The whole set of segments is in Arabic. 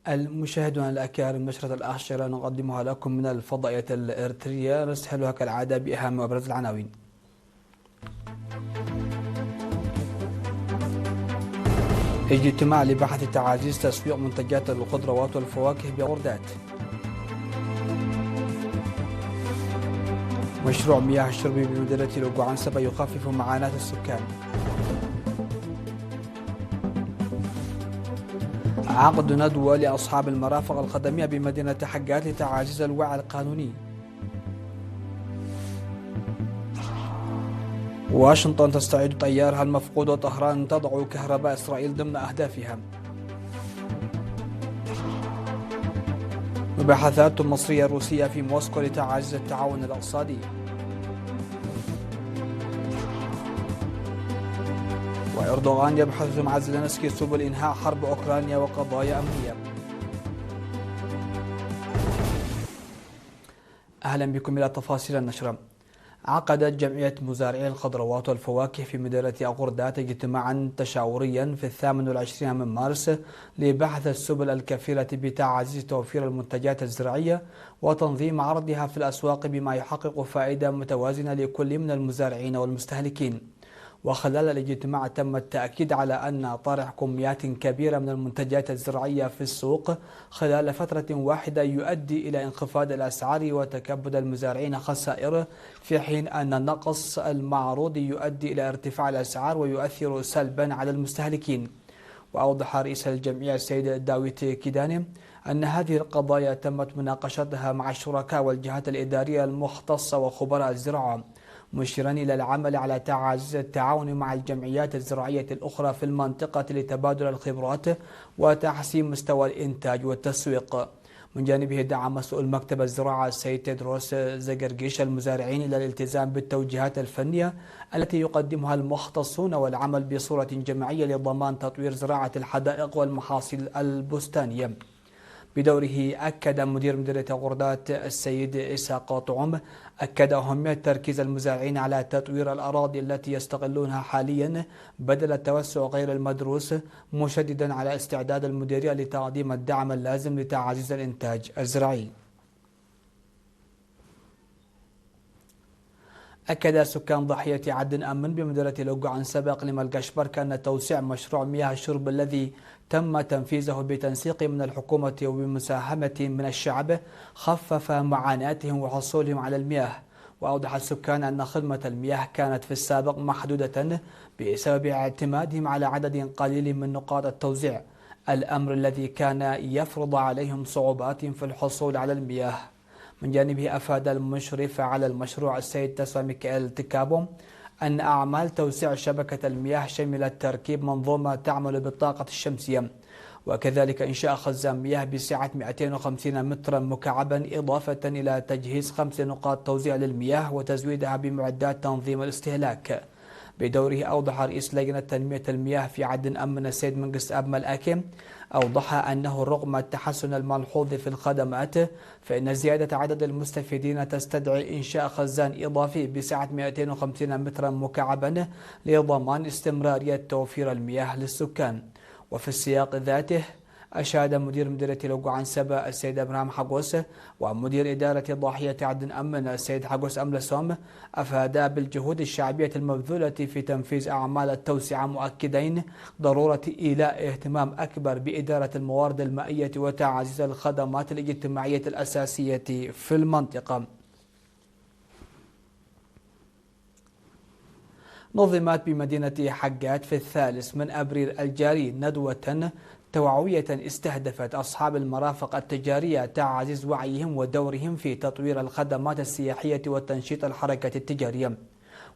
المشاهدون الأكارم، نشرة الأعشرة نقدمها لكم من الفضائية الإريترية، نسهلها كالعادة بأهم وأبرز العناوين. اجتماع لبحث تعازيز تسويق منتجات الخضروات والفواكه بغردات. مشروع مياه الشرب بمدينة الأوغوعنسبة يخفف معاناة السكان. عقد ندوة لأصحاب المرافق الخدمية بمدينة حقات لتعزيز الوعي القانوني. واشنطن تستعيد طيارها المفقود وطهران تضع كهرباء إسرائيل ضمن أهدافها. مباحثات مصرية روسية في موسكو لتعزيز التعاون الاقتصادي. وأردوغان يبحث مع زيلينسكي سبل إنهاء حرب أوكرانيا وقضايا أمنية. أهلا بكم إلى تفاصيل النشرة. عقدت جمعية مزارعي الخضروات والفواكه في مدينة غردات اجتماعا تشاوريا في 28 من مارس لبحث السبل الكفيلة بتعزيز توفير المنتجات الزراعية وتنظيم عرضها في الأسواق بما يحقق فائدة متوازنة لكل من المزارعين والمستهلكين. وخلال الاجتماع تم التأكيد على أن طرح كميات كبيرة من المنتجات الزراعية في السوق خلال فترة واحدة يؤدي إلى انخفاض الأسعار وتكبد المزارعين خسائر، في حين أن النقص المعروض يؤدي إلى ارتفاع الأسعار ويؤثر سلبا على المستهلكين. وأوضح رئيس الجمعية السيد داويت كيداني أن هذه القضايا تمت مناقشتها مع الشركاء والجهات الإدارية المختصة وخبراء الزراعة، مشيرا إلى العمل على تعزيز التعاون مع الجمعيات الزراعية الأخرى في المنطقة لتبادل الخبرات وتحسين مستوى الإنتاج والتسويق. من جانبه دعا مسؤول مكتب الزراعة السيد تيدروس زغرغيش المزارعين إلى الالتزام بالتوجيهات الفنية التي يقدمها المختصون والعمل بصورة جماعية لضمان تطوير زراعة الحدائق والمحاصيل البستانية. بدوره أكد مدير مديرية غردات السيد إسحاق طعم أهمية تركيز المزارعين على تطوير الأراضي التي يستغلونها حاليا بدل التوسع غير المدروس، مشددا على استعداد المديرية لتقديم الدعم اللازم لتعزيز الإنتاج الزراعي. أكد سكان ضاحية عدن أمن بمدينة الأوغوعنسبة إقليم القشبركة أن توسيع مشروع مياه الشرب الذي تم تنفيذه بتنسيق من الحكومة وبمساهمة من الشعب خفف معاناتهم وحصولهم على المياه. وأوضح السكان أن خدمة المياه كانت في السابق محدودة بسبب اعتمادهم على عدد قليل من نقاط التوزيع، الأمر الذي كان يفرض عليهم صعوبات في الحصول على المياه. من جانبه أفاد المشرف على المشروع السيد تسوى ميكائيل تكابو أن أعمال توسيع شبكة المياه شملت تركيب منظومة تعمل بالطاقة الشمسية، وكذلك إنشاء خزان مياه بسعة 250 مترا مكعبا، إضافة إلى تجهيز 5 نقاط توزيع للمياه وتزويدها بمعدات تنظيم الاستهلاك. بدوره أوضح رئيس لجنة تنمية المياه في عدن أمن السيد منقس أب ملأكي أوضح أنه رغم التحسن الملحوظ في الخدمات فإن زيادة عدد المستفيدين تستدعي إنشاء خزان إضافي بسعة 250 مترا مكعبا لضمان استمرارية توفير المياه للسكان. وفي السياق ذاته أشاد مدير مديرية الأوغوعنسبة السيد إبراهيم حقوس ومدير إدارة ضاحية عدن أمن السيد حقوس أملسوم أفادا بالجهود الشعبية المبذولة في تنفيذ أعمال التوسعة، مؤكدين ضرورة إيلاء اهتمام أكبر بإدارة الموارد المائية وتعزيز الخدمات الاجتماعية الأساسية في المنطقة. نظمت بمدينة حقات في 3 أبريل الجاري ندوة توعوية استهدفت أصحاب المرافق التجارية تعزيز وعيهم ودورهم في تطوير الخدمات السياحية وتنشيط الحركة التجارية.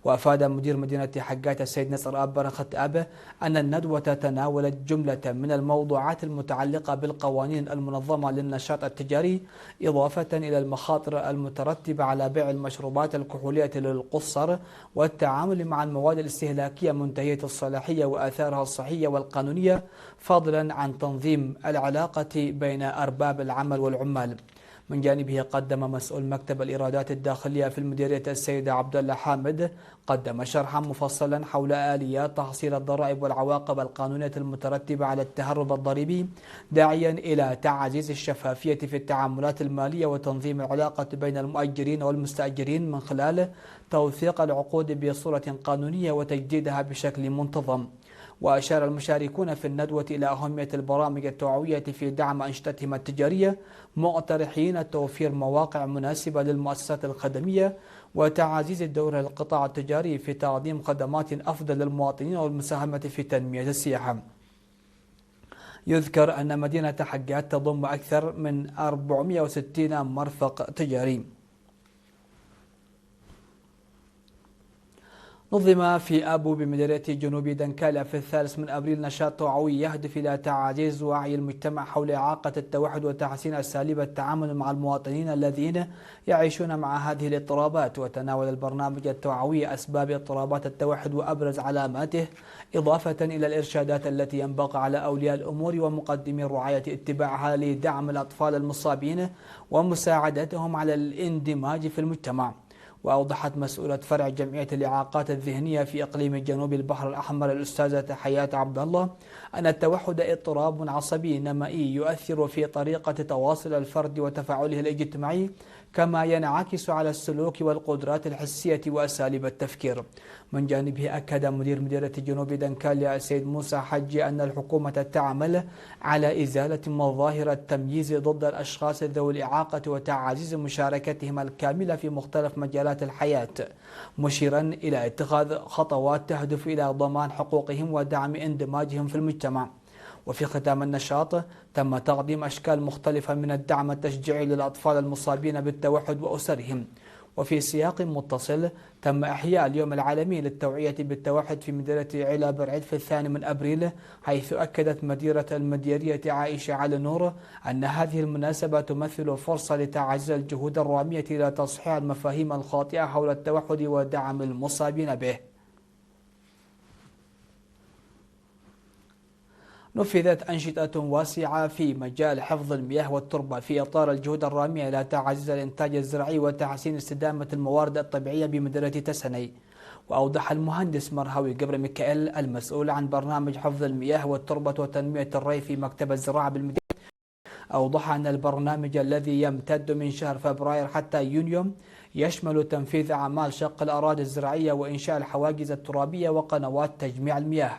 وأفاد مدير مدينة حقات السيد نصر أب برخت أب أن الندوة تناولت جملة من الموضوعات المتعلقة بالقوانين المنظمة للنشاط التجاري، إضافة إلى المخاطر المترتبة على بيع المشروبات الكحولية للقُصّر والتعامل مع المواد الاستهلاكية منتهية الصلاحية وآثارها الصحية والقانونية، فضلا عن تنظيم العلاقة بين أرباب العمل والعمال. من جانبه قدم مسؤول مكتب الإيرادات الداخلية في المديرية السيد عبد الله حامد قدم شرحا مفصلا حول آليات تحصيل الضرائب والعواقب القانونية المترتبة على التهرب الضريبي، داعيا إلى تعزيز الشفافية في التعاملات المالية وتنظيم العلاقة بين المؤجرين والمستأجرين من خلال توثيق العقود بصورة قانونية وتجديدها بشكل منتظم. وأشار المشاركون في الندوة إلى أهمية البرامج التوعوية في دعم أنشطتهم التجارية، مقترحين توفير مواقع مناسبة للمؤسسات الخدمية وتعزيز دور القطاع التجاري في تقديم خدمات أفضل للمواطنين والمساهمة في تنمية السياحة. يذكر أن مدينة حقات تضم أكثر من 460 مرفق تجاري. نظم في أبو بمديرية جنوب دنكالة في 3 أبريل نشاط توعوي يهدف إلى تعزيز وعي المجتمع حول إعاقة التوحد وتحسين أساليب التعامل مع المواطنين الذين يعيشون مع هذه الاضطرابات. وتناول البرنامج التوعوي أسباب اضطرابات التوحد وأبرز علاماته، إضافة إلى الإرشادات التي ينبغي على أولياء الأمور ومقدمي الرعاية اتباعها لدعم الأطفال المصابين ومساعدتهم على الاندماج في المجتمع. وأوضحت مسؤولة فرع جمعية الإعاقات الذهنية في إقليم جنوب البحر الأحمر الأستاذة حياة عبد الله أن التوحد اضطراب عصبي نمائي يؤثر في طريقة تواصل الفرد وتفاعله الاجتماعي، كما ينعكس على السلوك والقدرات الحسية وأساليب التفكير. من جانبه أكد مدير مديرية جنوب دنكاليا السيد موسى حجي أن الحكومة تعمل على إزالة مظاهر التمييز ضد الأشخاص ذوي الإعاقة وتعزيز مشاركتهم الكاملة في مختلف مجالات الحياة، مشيرا إلى اتخاذ خطوات تهدف إلى ضمان حقوقهم ودعم اندماجهم في المجتمع. وفي ختام النشاط تم تقديم أشكال مختلفة من الدعم التشجيعي للأطفال المصابين بالتوحد وأسرهم. وفي سياق متصل تم إحياء اليوم العالمي للتوعية بالتوحد في مديرية علا برعيد في 2 أبريل، حيث أكدت مديرة المديرية عائشة علي نور أن هذه المناسبة تمثل فرصة لتعزيز الجهود الرامية إلى تصحيح المفاهيم الخاطئة حول التوحد ودعم المصابين به. نفذت أنشطة واسعة في مجال حفظ المياه والتربة في إطار الجهود الرامية إلى تعزيز الإنتاج الزراعي وتحسين استدامة الموارد الطبيعية بمديرية تسني. وأوضح المهندس مرهوي قبر ميكائيل المسؤول عن برنامج حفظ المياه والتربة وتنمية الري في مكتب الزراعة بالمدينة، أوضح أن البرنامج الذي يمتد من شهر فبراير حتى يونيو يشمل تنفيذ أعمال شق الأراضي الزراعية وإنشاء الحواجز الترابية وقنوات تجميع المياه.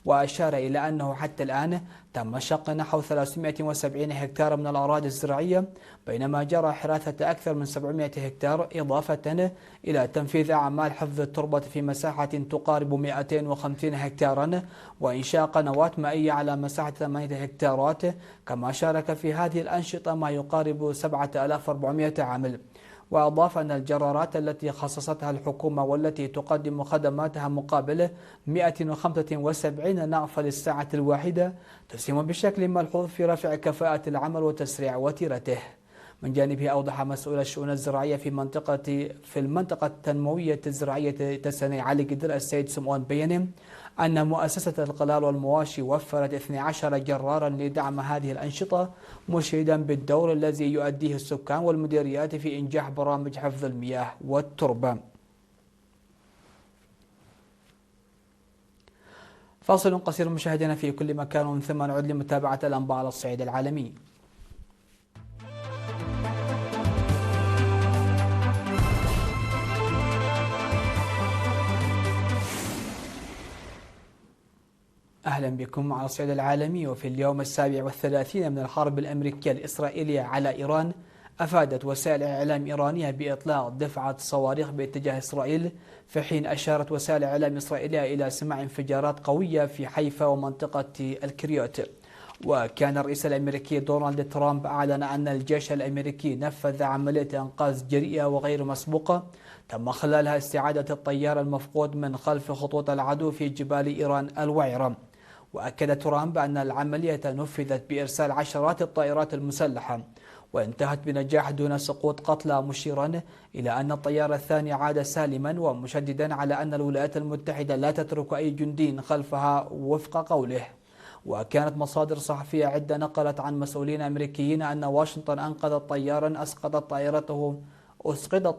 وأشار إلى أنه حتى الآن تم شق نحو 370 هكتار من الأراضي الزراعية، بينما جرى حراثة أكثر من 700 هكتار، إضافة إلى تنفيذ أعمال حفظ التربة في مساحة تقارب 250 هكتارا وإنشاء قنوات مائية على مساحة 8 هكتارات. كما شارك في هذه الأنشطة ما يقارب 7400 عامل. وأضاف أن الجرارات التي خصصتها الحكومة والتي تقدم خدماتها مقابل 175 نعفة للساعة الواحدة تسهم بشكل ملحوظ في رفع كفاءة العمل وتسريع وتيرته. من جانبه أوضح مسؤول الشؤون الزراعية في المنطقة التنموية الزراعية تسني علي قدر السيد سمعون بينم أن مؤسسة القلال والمواشي وفرت 12 جرارا لدعم هذه الأنشطة، مشيدا بالدور الذي يؤديه السكان والمديريات في إنجاح برامج حفظ المياه والتربة. فاصل قصير مشاهدينا في كل مكان، ومن ثم نعود لمتابعة الأنباء على الصعيد العالمي. أهلا بكم على الصعيد العالمي. وفي اليوم 37 من الحرب الأمريكية الإسرائيلية على إيران، أفادت وسائل إعلام إيرانية بإطلاق دفعة صواريخ باتجاه إسرائيل، في حين أشارت وسائل إعلام إسرائيلية إلى سماع انفجارات قوية في حيفا ومنطقة الكريوت. وكان الرئيس الأمريكي دونالد ترامب أعلن أن الجيش الأمريكي نفذ عملية إنقاذ جريئة وغير مسبوقة تم خلالها استعادة الطيار المفقود من خلف خطوط العدو في جبال إيران الوعرة. وأكد ترامب أن العملية نفذت بإرسال عشرات الطائرات المسلحة وانتهت بنجاح دون سقوط قتلى، مشيرا إلى أن الطيار الثاني عاد سالما، ومشددا على أن الولايات المتحدة لا تترك أي جندي خلفها وفق قوله. وكانت مصادر صحفية عدة نقلت عن مسؤولين أمريكيين أن واشنطن أنقذت طيارا أسقطت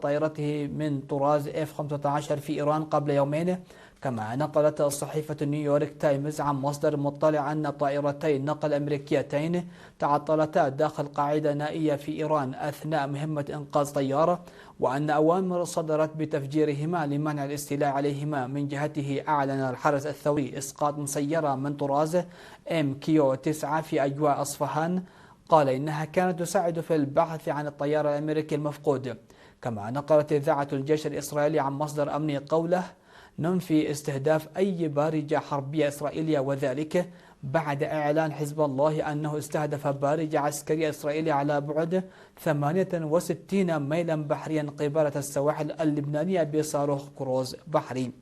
طائرته من طراز F-15 في إيران قبل يومين. كما نقلت صحيفة نيويورك تايمز عن مصدر مطلع أن طائرتي نقل أمريكيتين تعطلتا داخل قاعدة نائية في إيران أثناء مهمة إنقاذ طيارة، وأن أوامر صدرت بتفجيرهما لمنع الاستيلاء عليهما. من جهته أعلن الحرس الثوري إسقاط مسيرة من طراز MQ-9 في أجواء أصفهان، قال إنها كانت تساعد في البحث عن الطيار الأمريكي المفقود. كما نقلت إذاعة الجيش الإسرائيلي عن مصدر أمني قوله: ننفي استهداف أي بارجة حربية إسرائيلية، وذلك بعد إعلان حزب الله أنه استهدف بارجة عسكرية إسرائيلية على بعد 68 ميلا بحريا قبالة السواحل اللبنانية بصاروخ كروز بحري.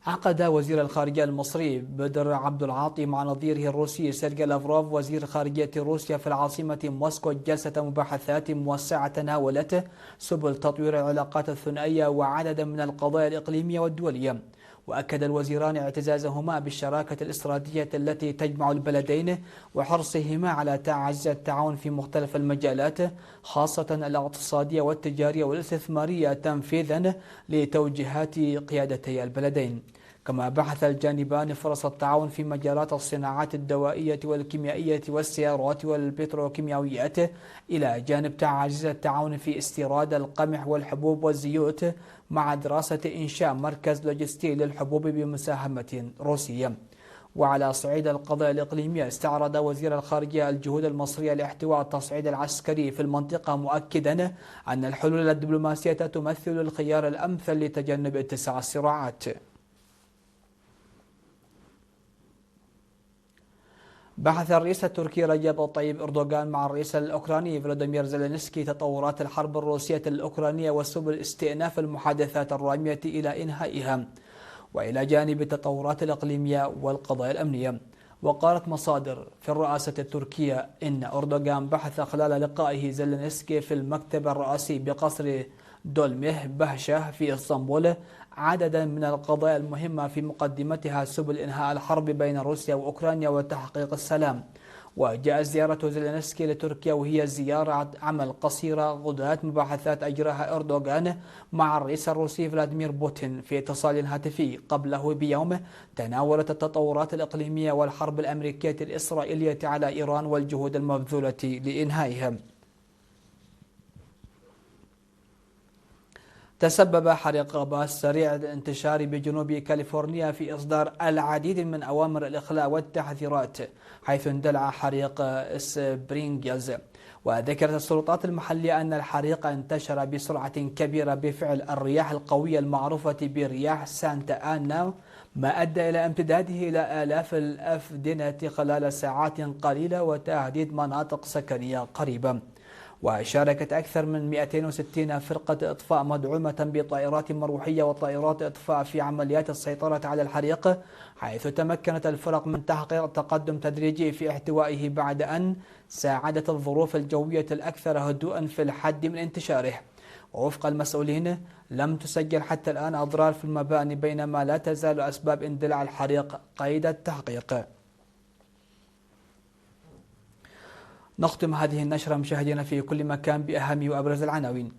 عقد وزير الخارجية المصري بدر عبد العاطي مع نظيره الروسي سيرجي لافروف وزير خارجية روسيا في العاصمة موسكو جلسة مباحثات موسعة تناولت سبل تطوير العلاقات الثنائية وعددا من القضايا الإقليمية والدولية. وأكد الوزيران اعتزازهما بالشراكة الاستراتيجية التي تجمع البلدين وحرصهما على تعزيز التعاون في مختلف المجالات خاصة الاقتصادية والتجارية والاستثمارية تنفيذا لتوجيهات قيادتي البلدين. كما بحث الجانبان فرص التعاون في مجالات الصناعات الدوائية والكيميائية والسيارات والبتروكيماويات، إلى جانب تعزيز التعاون في استيراد القمح والحبوب والزيوت، مع دراسة إنشاء مركز لوجستي للحبوب بمساهمة روسية. وعلى صعيد القضايا الإقليمية، استعرض وزير الخارجية الجهود المصرية لاحتواء التصعيد العسكري في المنطقة، مؤكدا أن الحلول الدبلوماسية تمثل الخيار الأمثل لتجنب اتساع الصراعات. بحث الرئيس التركي رجب طيب أردوغان مع الرئيس الأوكراني فلاديمير زيلينسكي تطورات الحرب الروسية الأوكرانية وسبل استئناف المحادثات الرامية إلى إنهائها، وإلى جانب التطورات الإقليمية والقضايا الأمنية. وقالت مصادر في الرئاسة التركية إن أردوغان بحث خلال لقائه زيلينسكي في المكتب الرئاسي بقصر دولمه بهشة في إسطنبول عددا من القضايا المهمة، في مقدمتها سبل إنهاء الحرب بين روسيا وأوكرانيا وتحقيق السلام. وجاء زيارة زيلينسكي لتركيا وهي زيارة عمل قصيرة غداة مباحثات أجراها أردوغان مع الرئيس الروسي فلاديمير بوتين في اتصال هاتفي قبله بيوم، تناولت التطورات الإقليمية والحرب الأمريكية الإسرائيلية على إيران والجهود المبذولة لإنهائها. تسبب حريق غابات سريع الانتشار بجنوب كاليفورنيا في إصدار العديد من أوامر الإخلاء والتحذيرات، حيث اندلع حريق سبرينجز. وذكرت السلطات المحلية أن الحريق انتشر بسرعة كبيرة بفعل الرياح القوية المعروفة برياح سانتا آنا، ما أدى إلى امتداده إلى آلاف الأفدنة خلال ساعات قليلة وتهديد مناطق سكنية قريبة. وشاركت أكثر من 260 فرقة إطفاء مدعومة بطائرات مروحية وطائرات إطفاء في عمليات السيطرة على الحريق، حيث تمكنت الفرق من تحقيق تقدم تدريجي في احتوائه بعد أن ساعدت الظروف الجوية الأكثر هدوءا في الحد من انتشاره. ووفق المسؤولين لم تسجل حتى الآن أضرار في المباني، بينما لا تزال أسباب اندلاع الحريق قيد التحقيق. نختم هذه النشرة مشاهدينا في كل مكان بأهم وأبرز العناوين.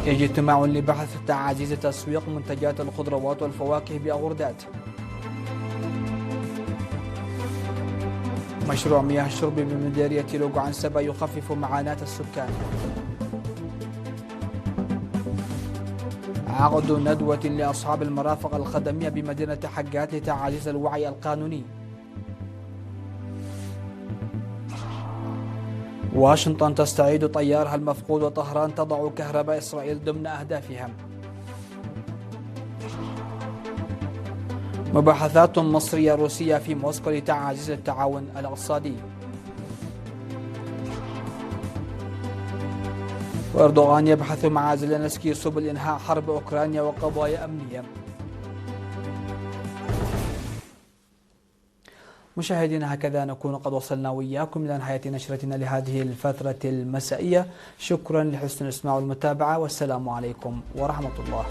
اجتماع لبحث تعزيز تسويق منتجات الخضروات والفواكه بأغردات. مشروع مياه الشرب بمديرية لوغو عنسبة يخفف معاناة السكان. عقد ندوة لأصحاب المرافق الخدمية بمدينة حقات لتعزيز الوعي القانوني. واشنطن تستعيد طيارها المفقود وطهران تضع كهرباء إسرائيل ضمن أهدافها. مباحثات مصرية روسية في موسكو لتعزيز التعاون الاقتصادي. وأردوغان يبحث مع زيلينسكي سبل إنهاء حرب أوكرانيا وقضايا أمنية. مشاهدينا، هكذا نكون قد وصلنا وإياكم إلى نهاية نشرتنا لهذه الفترة المسائية. شكرا لحسن الإسماع والمتابعة، والسلام عليكم ورحمة الله.